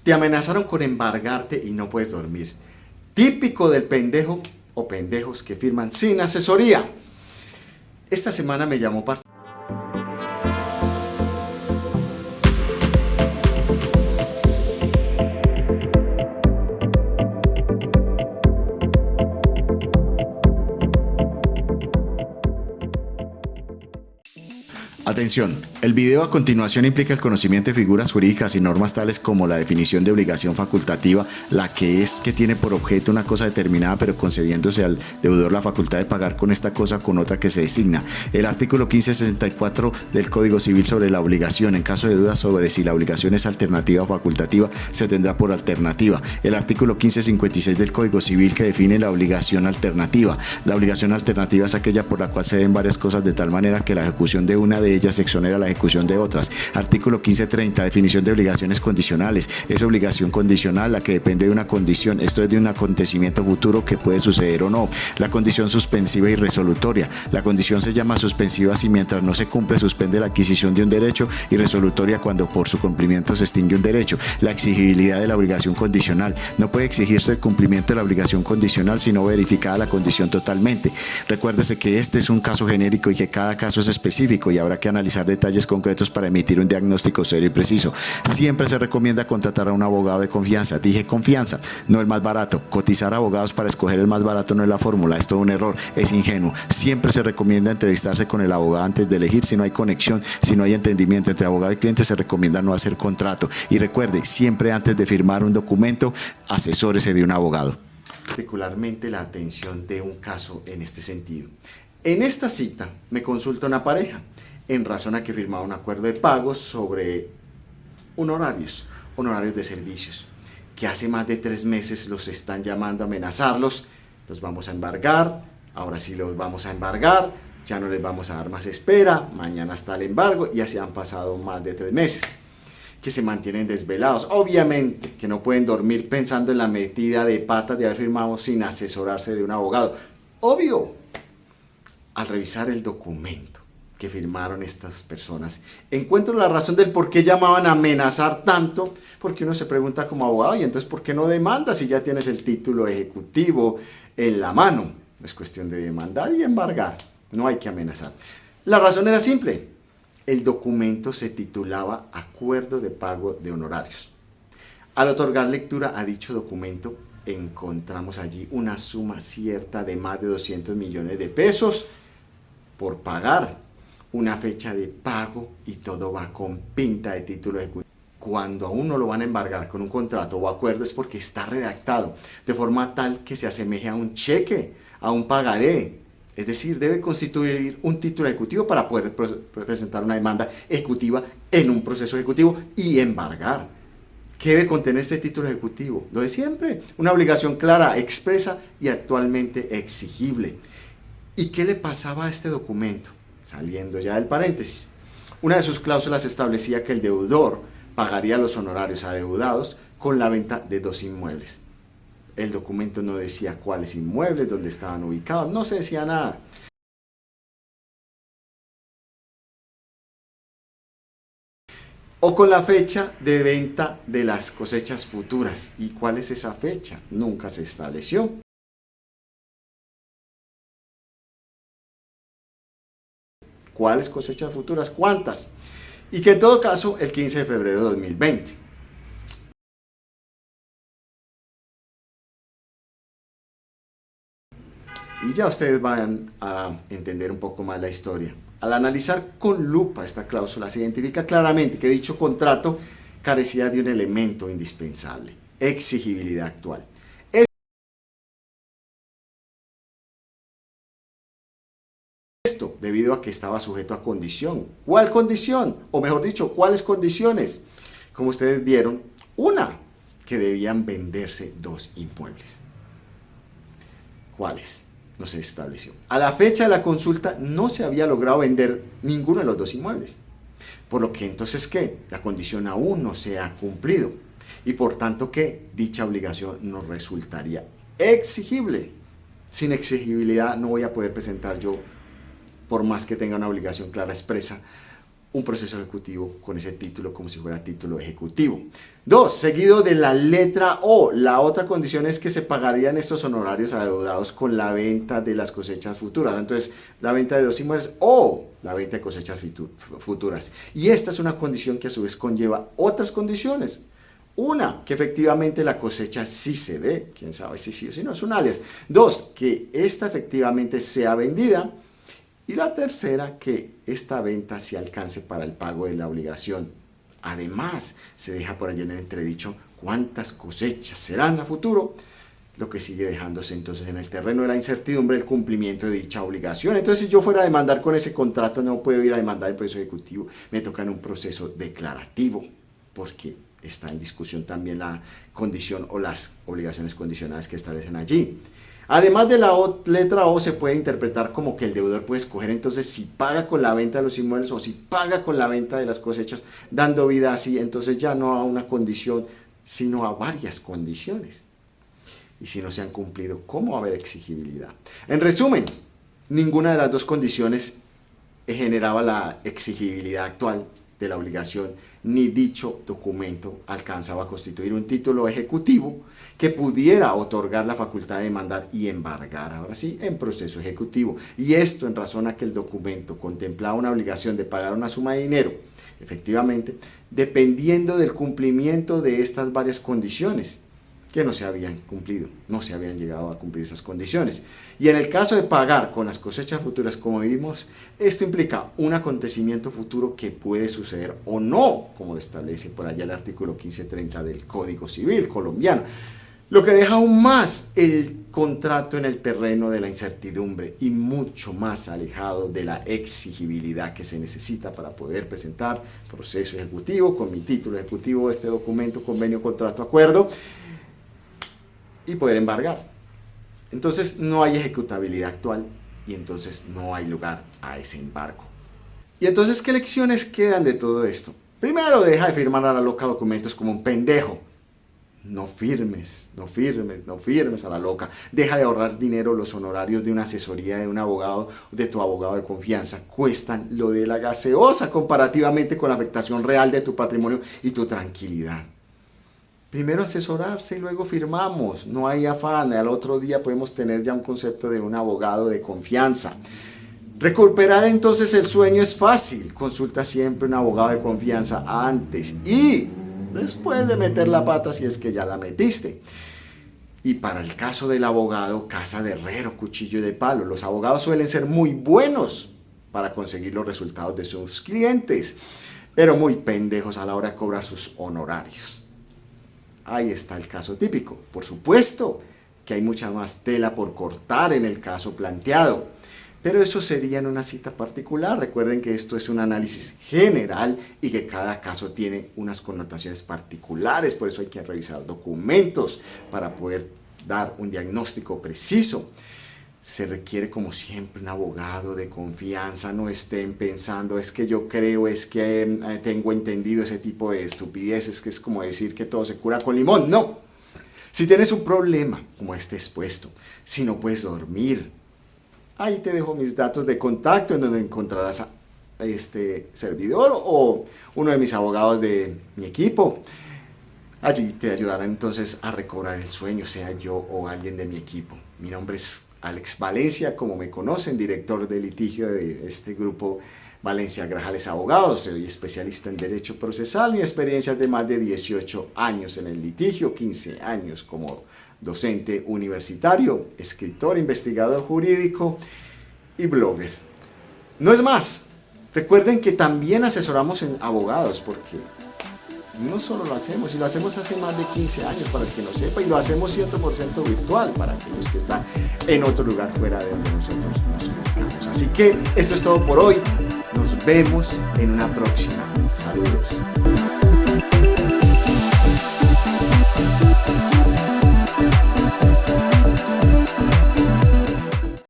Te amenazaron con embargarte y no puedes dormir. Típico del pendejo o pendejos que firman sin asesoría. Esta semana me llamó Atención, el video a continuación implica el conocimiento de figuras jurídicas y normas tales como la definición de obligación facultativa, la que es que tiene por objeto una cosa determinada pero concediéndose al deudor la facultad de pagar con esta cosa con otra que se designa. El artículo 1564 del Código Civil sobre la obligación, en caso de duda sobre si la obligación es alternativa o facultativa, se tendrá por alternativa. El artículo 1556 del Código Civil que define la obligación alternativa. La obligación alternativa es aquella por la cual se den varias cosas de tal manera que la ejecución de una de ellas se exonera la ejecución de otras. Artículo 1530, definición de obligaciones condicionales. Es obligación condicional la que depende de una condición, esto es de un acontecimiento futuro que puede suceder o no. La condición suspensiva y resolutoria. La condición se llama suspensiva si mientras no se cumple suspende la adquisición de un derecho, y resolutoria cuando por su cumplimiento se extingue un derecho. La exigibilidad de la obligación condicional. No puede exigirse el cumplimiento de la obligación condicional si no verificada la condición totalmente. Recuérdese que este es un caso genérico y que cada caso es específico y habrá que analizar detalles concretos para emitir un diagnóstico serio y preciso. Siempre se recomienda contratar a un abogado de confianza. Dije confianza, no el más barato. Cotizar abogados para escoger el más barato no es la fórmula, es todo un error, es ingenuo. Siempre se recomienda entrevistarse con el abogado antes de elegir. Si no hay conexión, si no hay entendimiento entre abogado y cliente, se recomienda no hacer contrato. Y recuerde, siempre antes de firmar un documento, asesórese de un abogado. Particularmente la atención de un caso en este sentido. En esta cita me consulta una pareja en razón a que firmaba un acuerdo de pagos sobre honorarios de servicios, que hace más de 3 meses los están llamando a amenazarlos. Los vamos a embargar, ahora sí los vamos a embargar, ya no les vamos a dar más espera, mañana está el embargo, y así han pasado más de 3 meses. Que se mantienen desvelados, obviamente que no pueden dormir pensando en la metida de patas de haber firmado sin asesorarse de un abogado. Obvio. Al revisar el documento que firmaron estas personas, encuentro la razón del por qué llamaban a amenazar tanto, porque uno se pregunta como abogado, y entonces ¿por qué no demandas si ya tienes el título ejecutivo en la mano? Es cuestión de demandar y embargar, no hay que amenazar. La razón era simple, el documento se titulaba Acuerdo de Pago de Honorarios. Al otorgar lectura a dicho documento, encontramos allí una suma cierta de más de 200 millones de pesos por pagar, una fecha de pago, y todo va con pinta de título ejecutivo. Cuando a uno lo van a embargar con un contrato o acuerdo es porque está redactado de forma tal que se asemeje a un cheque, a un pagaré. Es decir, debe constituir un título ejecutivo para poder presentar una demanda ejecutiva en un proceso ejecutivo y embargar. ¿Qué debe contener este título ejecutivo? Lo de siempre, una obligación clara, expresa y actualmente exigible. ¿Y qué le pasaba a este documento? Saliendo ya del paréntesis. Una de sus cláusulas establecía que el deudor pagaría los honorarios adeudados con la venta de 2 inmuebles. El documento no decía cuáles inmuebles, dónde estaban ubicados, no se decía nada. O con la fecha de venta de las cosechas futuras. ¿Y cuál es esa fecha? Nunca se estableció. ¿Cuáles cosechas futuras? ¿Cuántas? Y que en todo caso el 15 de febrero de 2020. Y ya ustedes van a entender un poco más la historia. Al analizar con lupa esta cláusula, se identifica claramente que dicho contrato carecía de un elemento indispensable: exigibilidad actual. Esto debido a que estaba sujeto a condición. ¿Cuál condición? O mejor dicho, ¿cuáles condiciones? Como ustedes vieron, una, que debían venderse 2 inmuebles. ¿Cuáles? No se estableció. A la fecha de la consulta no se había logrado vender ninguno de los 2 inmuebles. Por lo que entonces, ¿qué? La condición aún no se ha cumplido. Y por tanto, ¿qué? Dicha obligación no resultaría exigible. Sin exigibilidad no voy a poder presentar yo, por más que tenga una obligación clara expresa, un proceso ejecutivo con ese título como si fuera título ejecutivo. 2. Seguido de la letra O. La otra condición es que se pagarían estos honorarios adeudados con la venta de las cosechas futuras. Entonces, la venta de 2 inmuebles o la venta de cosechas futuras. Y esta es una condición que a su vez conlleva otras condiciones. Una, que efectivamente la cosecha sí se dé. Quién sabe si sí o si no, es un alias. 2, que esta efectivamente sea vendida. Y la tercera, que esta venta se alcance para el pago de la obligación. Además, se deja por allí en el entredicho cuántas cosechas serán a futuro, lo que sigue dejándose entonces en el terreno de la incertidumbre el cumplimiento de dicha obligación. Entonces, si yo fuera a demandar con ese contrato, no puedo ir a demandar el proceso ejecutivo, me toca en un proceso declarativo, porque está en discusión también la condición o las obligaciones condicionadas que establecen allí. Además de la letra O, se puede interpretar como que el deudor puede escoger entonces si paga con la venta de los inmuebles o si paga con la venta de las cosechas, dando vida así, entonces ya no a una condición, sino a varias condiciones. Y si no se han cumplido, ¿cómo va a haber exigibilidad? En resumen, ninguna de las dos condiciones generaba la exigibilidad actual de la obligación, ni dicho documento alcanzaba a constituir un título ejecutivo que pudiera otorgar la facultad de demandar y embargar, ahora sí, en proceso ejecutivo. Y esto en razón a que el documento contemplaba una obligación de pagar una suma de dinero, efectivamente, dependiendo del cumplimiento de estas varias condiciones que no se habían cumplido, no se habían llegado a cumplir esas condiciones. Y en el caso de pagar con las cosechas futuras, como vimos, esto implica un acontecimiento futuro que puede suceder o no, como lo establece por allá el artículo 1530 del Código Civil colombiano, lo que deja aún más el contrato en el terreno de la incertidumbre y mucho más alejado de la exigibilidad que se necesita para poder presentar proceso ejecutivo con mi título ejecutivo, este documento, convenio, contrato, acuerdo, y poder embargar. Entonces no hay ejecutabilidad actual y entonces no hay lugar a ese embargo. Y entonces, ¿qué lecciones quedan de todo esto? Primero, deja de firmar a la loca documentos como un pendejo. No firmes a la loca. Deja de ahorrar dinero. Los honorarios de una asesoría de un abogado, de tu abogado de confianza, cuestan lo de la gaseosa comparativamente con la afectación real de tu patrimonio y tu tranquilidad. Primero asesorarse y luego firmamos. No hay afán. Al otro día podemos tener ya un concepto de un abogado de confianza. Recuperar entonces el sueño es fácil. Consulta siempre un abogado de confianza antes y después de meter la pata si es que ya la metiste. Y para el caso del abogado, casa de herrero, cuchillo de palo. Los abogados suelen ser muy buenos para conseguir los resultados de sus clientes, pero muy pendejos a la hora de cobrar sus honorarios. Ahí está el caso típico. Por supuesto que hay mucha más tela por cortar en el caso planteado, pero eso sería en una cita particular. Recuerden que esto es un análisis general y que cada caso tiene unas connotaciones particulares, por eso hay que revisar documentos para poder dar un diagnóstico preciso. Se requiere, como siempre, un abogado de confianza. No estén pensando, es que yo creo, es que tengo entendido, ese tipo de estupideces, que es como decir que todo se cura con limón. No. Si tienes un problema como este expuesto, si no puedes dormir, ahí te dejo mis datos de contacto en donde encontrarás a este servidor o uno de mis abogados de mi equipo. Allí te ayudarán entonces a recobrar el sueño, sea yo o alguien de mi equipo. Mi nombre es Alex Valencia, como me conocen, director de litigio de este grupo Valencia Grajales Abogados. Soy especialista en Derecho Procesal. Mi experiencia es de más de 18 años en el litigio, 15 años como docente universitario, escritor, investigador jurídico y blogger. No es más, recuerden que también asesoramos en abogados, porque no solo lo hacemos, y lo hacemos hace más de 15 años para el que no sepa, y lo hacemos 100% virtual para aquellos que están en otro lugar fuera de donde nosotros nos ubicamos. Así que esto es todo por hoy, nos vemos en una próxima.